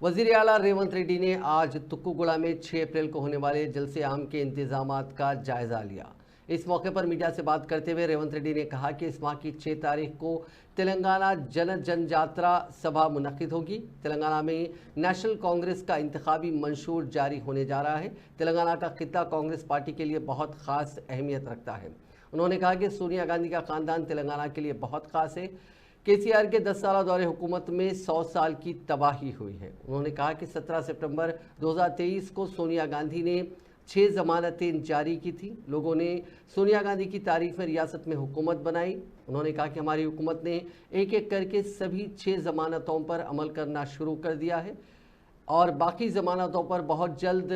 वज़ीर आला रेवंत रेड्डी ने आज तुक्कुगुड़ा में 6 अप्रैल को होने वाले जलसे आम के इंतजामात का जायजा लिया। इस मौके पर मीडिया से बात करते हुए रेवंत रेड्डी ने कहा कि इस माह की 6 तारीख को तेलंगाना जनजात्रा सभा मुनक्किद होगी। तेलंगाना में नेशनल कांग्रेस का इंतखाबी मंशूर जारी होने जा रहा है। तेलंगाना का खिता कांग्रेस पार्टी के लिए बहुत खास अहमियत रखता है। उन्होंने कहा कि सोनिया गांधी का खानदान तेलंगाना के लिए बहुत खास है। केसीआर के 10 साल दौरे हुकूमत में 100 साल की तबाही हुई है। उन्होंने कहा कि 17 सितंबर 2023 को सोनिया गांधी ने 6 जमानतें जारी की थी। लोगों ने सोनिया गांधी की तारीफ में रियासत में हुकूमत बनाई। उन्होंने कहा कि हमारी हुकूमत ने एक एक करके सभी 6 जमानतों पर अमल करना शुरू कर दिया है और बाकी जमानतों पर बहुत जल्द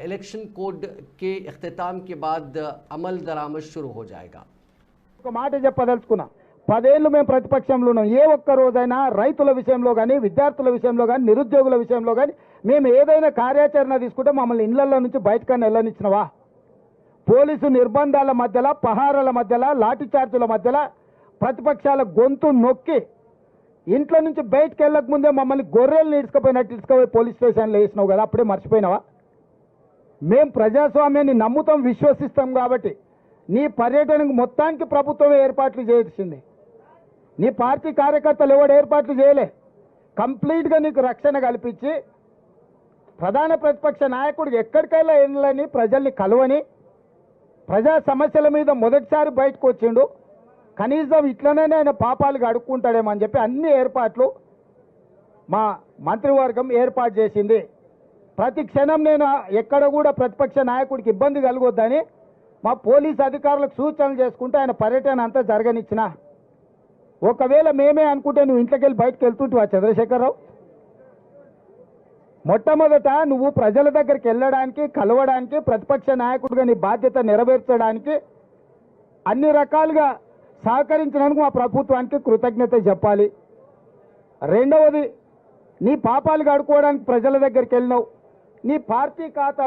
इलेक्शन कोड के इख्तिताम के बाद अमल दरामद शुरू हो जाएगा। పదేళ్ళు మేము ప్రతిపక్షంలో ఉన్నాం. ఏ ఒక్క రోజైనా రైతుల విషయంలో కానీ విద్యార్థుల విషయంలో కానీ నిరుద్యోగుల విషయంలో కానీ మేము ఏదైనా కార్యాచరణ తీసుకుంటే మమ్మల్ని ఇళ్లలో నుంచి బయటకన్నా వెళ్ళనిచ్చినవా? పోలీసు నిర్బంధాల మధ్యలో, పహారాల మధ్యలో, లాఠీ చార్జుల మధ్యలో ప్రతిపక్షాల గొంతు నొక్కి ఇంట్లో నుంచి బయటకు వెళ్ళక ముందే మమ్మల్ని గొర్రెలు ఈడ్చుకుపోయినట్టు ఈడ్చుకుపోయి పోలీస్ స్టేషన్లో వేసినావు కదా, అప్పుడే మర్చిపోయినావా? మేము ప్రజాస్వామ్యాన్ని నమ్ముతాం, విశ్వసిస్తాం కాబట్టి నీ పర్యటనకు మొత్తానికి ప్రభుత్వమే ఏర్పాట్లు చేసింది. నీ పార్టీ కార్యకర్తలు ఎవరు ఏర్పాట్లు చేయలే. కంప్లీట్గా నీకు రక్షణ కల్పించి ప్రధాన ప్రతిపక్ష నాయకుడు ఎక్కడికైనా వెళ్ళని, ప్రజల్ని కలవని, ప్రజా సమస్యల మీద మొదటిసారి బయటకు వచ్చిండు. కనీసం ఇట్లనే ఆయన పాపాలు అడుక్కుంటాడేమో అని చెప్పి అన్ని ఏర్పాట్లు మా మంత్రివర్గం ఏర్పాటు చేసింది. ప్రతి క్షణం నేను ఎక్కడ కూడా ప్రతిపక్ష నాయకుడికి ఇబ్బంది కలగొద్దని మా పోలీస్ అధికారులకు సూచనలు చేసుకుంటే ఆయన పర్యటన అంతా జరగనిచ్చిన. ఒకవేళ మేమే అనుకుంటే నువ్వు ఇంట్లోకి వెళ్ళి బయటకు వెళ్తుంటావా చంద్రశేఖరరావు? మొట్టమొదట నువ్వు ప్రజల దగ్గరికి వెళ్ళడానికి, కలవడానికి, ప్రతిపక్ష నాయకుడిగా నీ బాధ్యత నెరవేర్చడానికి అన్ని రకాలుగా సహకరించినందుకు మా ప్రభుత్వానికి కృతజ్ఞత చెప్పాలి. రెండవది, నీ పాపాలు కడుక్కోవడానికి ప్రజల దగ్గరికి వెళ్ళినావు. నీ పార్టీ ఖాతాలో